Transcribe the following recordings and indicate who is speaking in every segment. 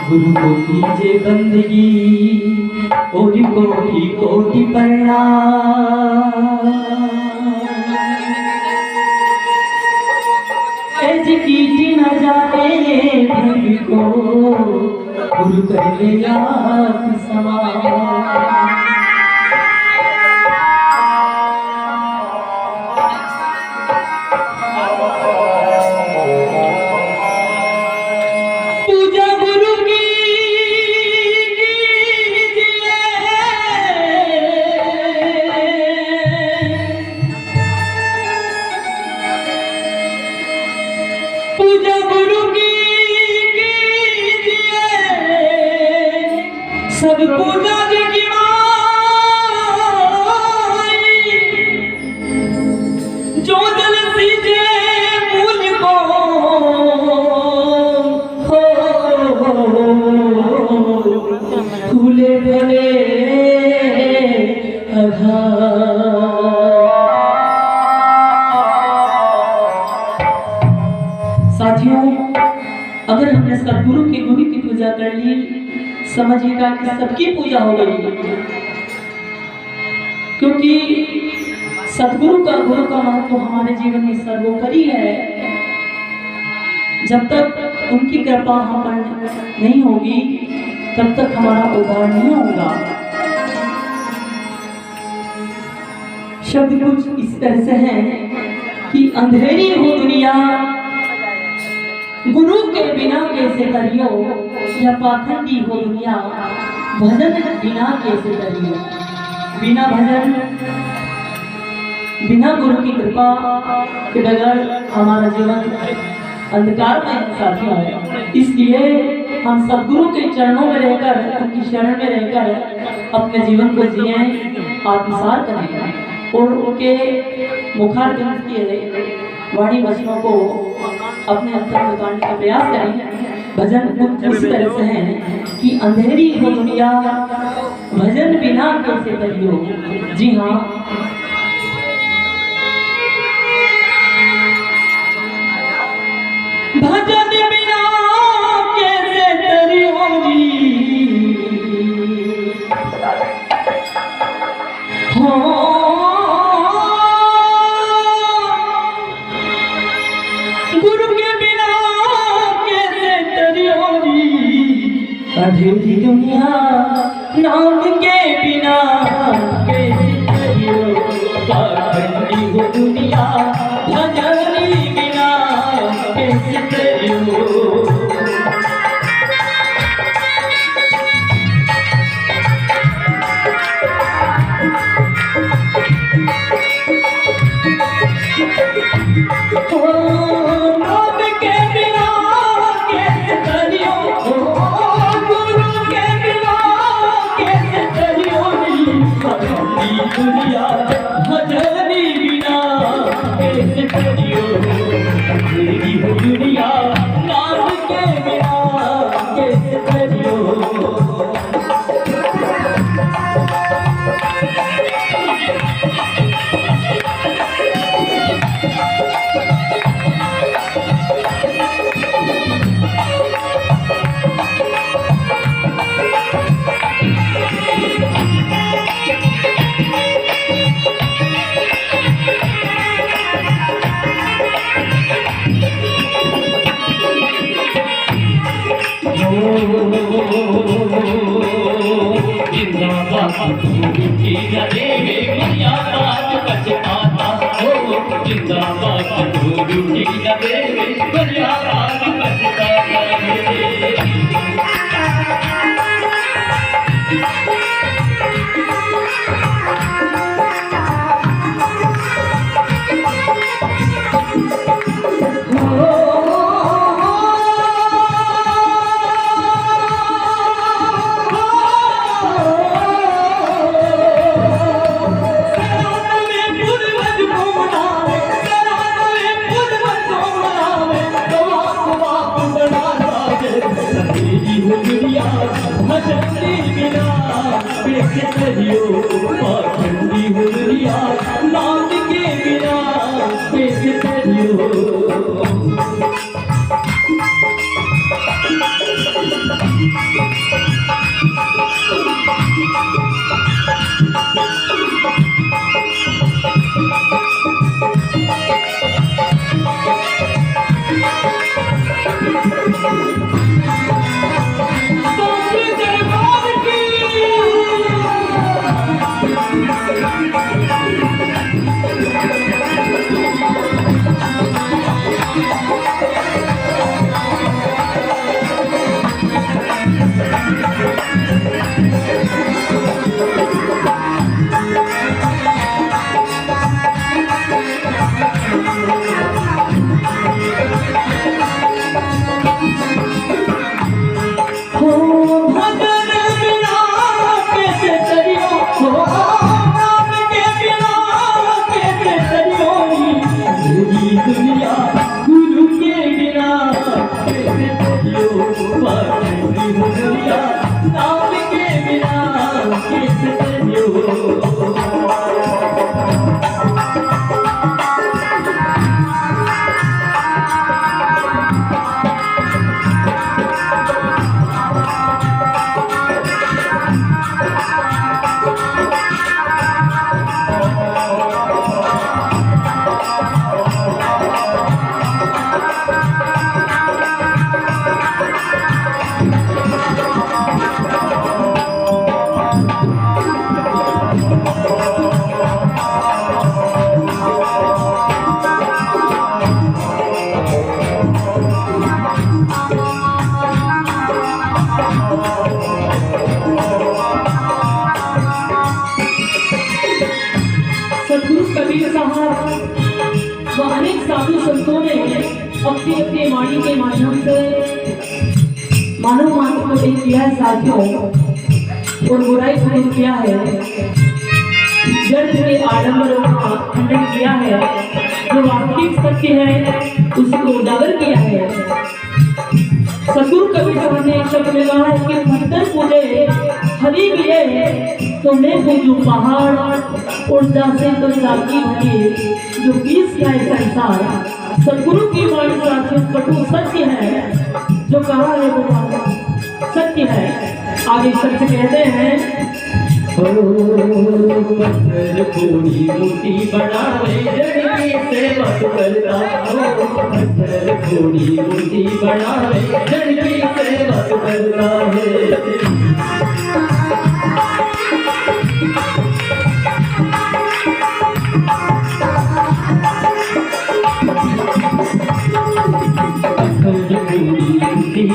Speaker 1: गुरु को कीजे बंदगी कोटि कोटि कोटि प्रणाम। एज कीटी न जाए भूमि को गुरु कर ले आप समान। पूजा गुरु की कीजिए, सब पूजा की माई, जो जल सीजे मूल को फूले भले साथियों, अगर हमने सदगुरु की गुरु की पूजा कर ली, समझिएगा कि सबकी पूजा हो गई, क्योंकि सदगुरु का गुरु का महत्व हमारे जीवन में सर्वोपरि है। जब तक उनकी कृपा हम पर नहीं होगी तब तक हमारा उद्धार नहीं होगा। शब्द कुछ इस तरह से हैं कि अंधेरी हो दुनिया गुरु के बिना कैसे करियो, या पाखंडी हो दुनिया भजन बिना कैसे करियो। बिना भजन बिना गुरु की कृपा के बगैर हमारा जीवन अंधकार में साथियों है। इसलिए हम सदगुरु के चरणों में रहकर, उनकी शरण में रहकर अपने जीवन को जिए, आत्मसात करें और उनके मुखारबिंद के वाणी वचनों को अपने अंतर में उतारने का प्रयास करें। भजन कुछ इस तरह से है कि अंधेरी हो दुनिया भजन बिना कैसे करियो। जी हाँ, भजन बिना कैसे करियो हो, गुरु के बिना कैसे करियो जी। अंधेरी दुनिया नाम के बिना कैसे करियो, पाखंडी हो दुनिया भजन बिना कैसे करियो। दुनिया भजनी बिना कैसे करियो, अंधेरी हो दुनिया नाम के बिना कैसे करियो। जिंदाबाद गुरु की लड़े मर्यादात पछताता हो, जिंदाबाद गुरु की लड़े मर्यादात पछताता भजनी बिना कैसे करियो, पाखंडी हो दुनिया नाम के बिना कैसे करियो। मार्ग को नहीं किया है साथियों, और बुराई को नहीं किया है, जड़ के आडंबरों का खंडन किया है, जो वास्तविक सत्य है उसको उजागर किया है। सदगुरु कबीर साहब ने एक शब्द में कहा है कि भक्तन पूजे हरि मिले तो मैं पूजू पहाड़, ऊर्जा से तो जागी भरी जो बीस का है संसार। सदगुरु की वाणी साथियों कटु सत्य है, जो कहा है वो सत्य है। आगे सच कहते हैं
Speaker 2: पत्थर थोड़ी मूर्ति बनावे जड़नी से मत करता हो, पत्थर थोड़ी मूर्ति बनावे जड़नी से मत करता है।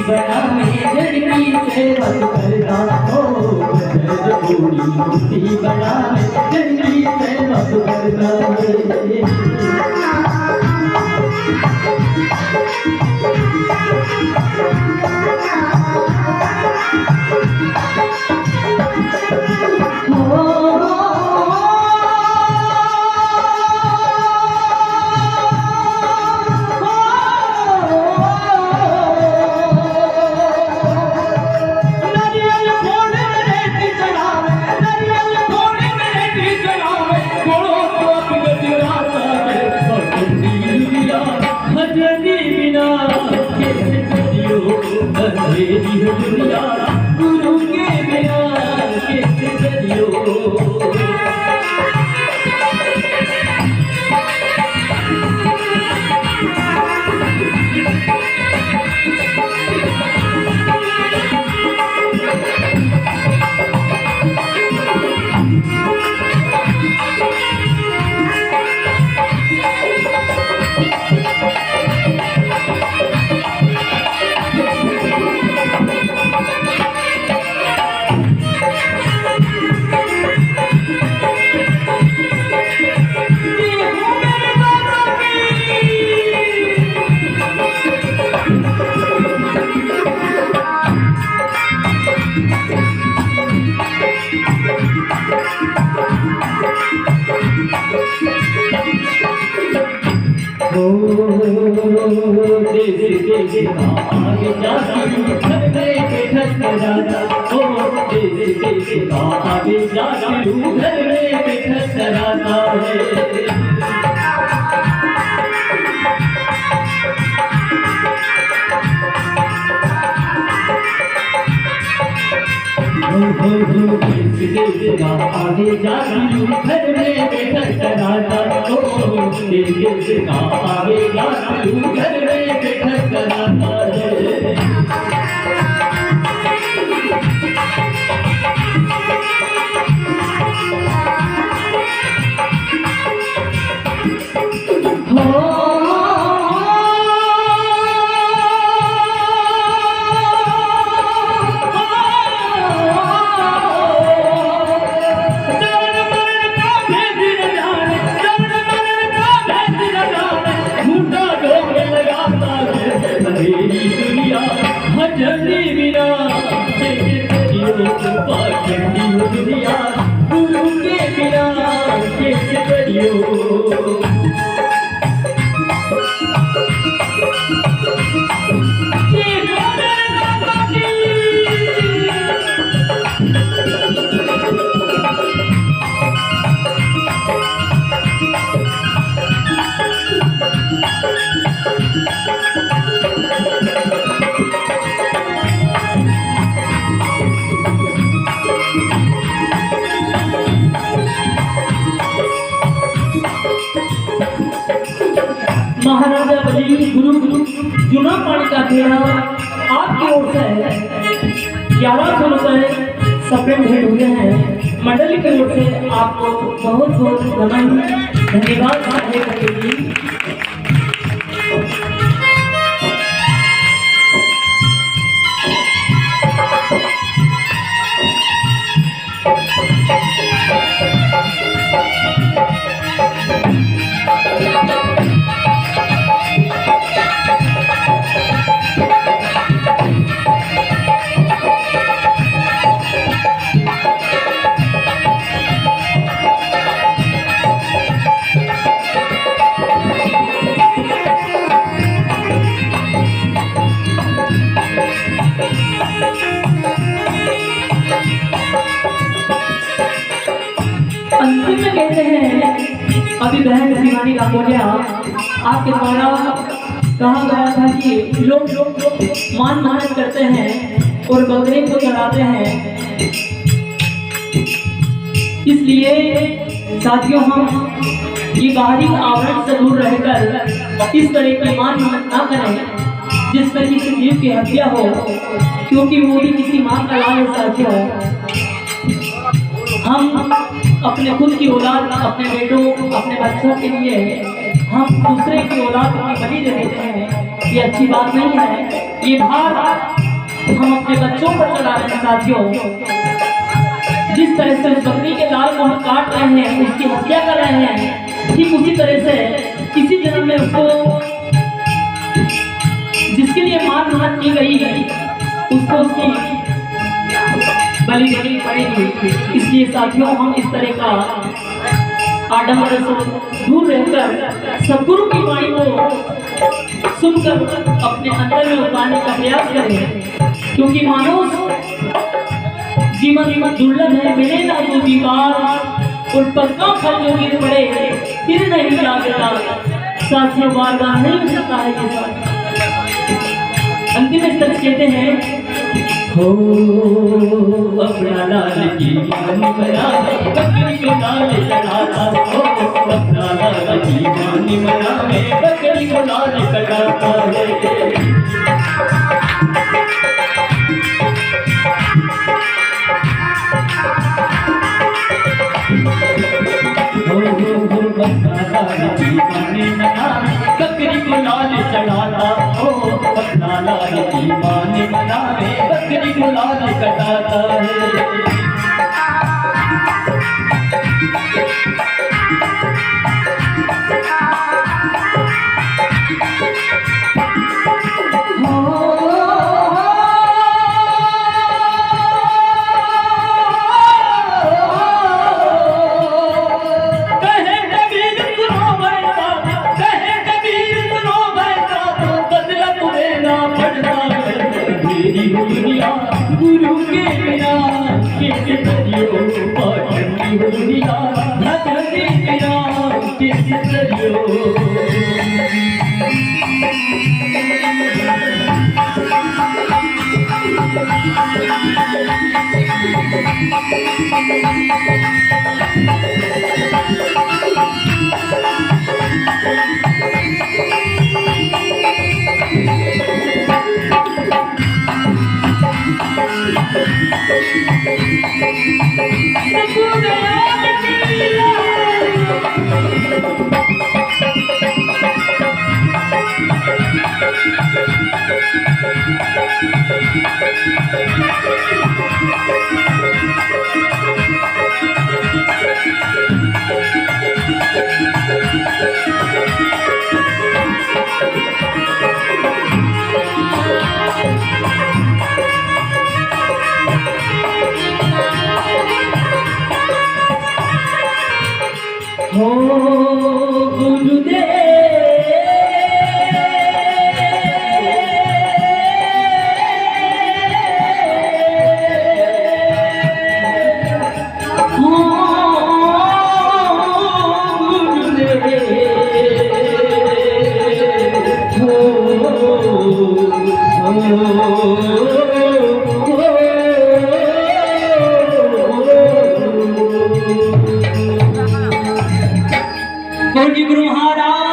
Speaker 2: बनावे जड़नी से मत करता हो, थोड़ी मूर्ति बनावे जड़नी से मत करता दुनिया गुरु के बिना कैसे चलियो। आगे जाती घर में बैठक कराता हो, देश आगे जाती घर में बैठक कराता है। आगे जाती घर में बैठक कराता हो, देश आगे जाती घर में बैठक कराता है। जल्दी बिना दुनिया गुरु के बिना कैसे करियो।
Speaker 1: महाराजा बली गुरु जुना पानी का खेड़ा आपकी ओर से 1100 रुपए सप्रेम भेंट हुए हैं। मंडली की ओर से आपको बहुत बहुत नमन, धन्यवाद करने के लिए। अंतिम में कहते हैं, अभी बहन शिवानी रामोलिया आपके द्वारा कहा गया था कि लोग मान मानत करते हैं और बकरे को चढ़ाते हैं। इसलिए साथियों, हम ये बाहरी आवरण से दूर रहकर इस तरह की मान मानत ना करें जिसमें किसी जीव की हत्या हो, क्योंकि वो भी किसी माँ का लाल साथियों। हम अपने खुद की औलाद, अपने बेटों, अपने बच्चों के लिए हम दूसरे की औलाद की बलि दे देते हैं, ये अच्छी बात नहीं है। ये भार हम अपने बच्चों पर चढ़ा रहे हैं साथियों। जिस तरह से उस बकरी के लाल को हम काट रहे हैं, उसकी हत्या कर रहे हैं, ठीक उसी तरह से इसी जन्म में उसको जिसके लिए मान मानत की गई है उसको उसकी बलि देनी पड़ेगी। इसलिए साथियों, हम इस तरह का आडंबर से दूर रहकर सद्गुरु की वाणी को सुनकर अपने अंदर में उतारने का प्रयास करें, क्योंकि मानव जीवन दुर्लभ है, मिले ना तो दीवार और पक्का फल जो गिर पड़े फिर नहीं जागता साथियों, बार बार नहीं मिलता है ये सब। अंतिम स्तर कहते हैं,
Speaker 2: हो अपना लाल की मान बना बकरी को लाल चढ़ाता हो, अपना लाल की मान बना बकरी को लाल चढ़ाता है। बकरी को लाल चढ़ाता हो, अपना लाल की मान बनावे बकरी को लाल कटाता है। गुरु के बिना किस दरियो पानी हो दिया, भगत के बिना किस दरियो। हो गुरुदेव
Speaker 1: गुरु महाराज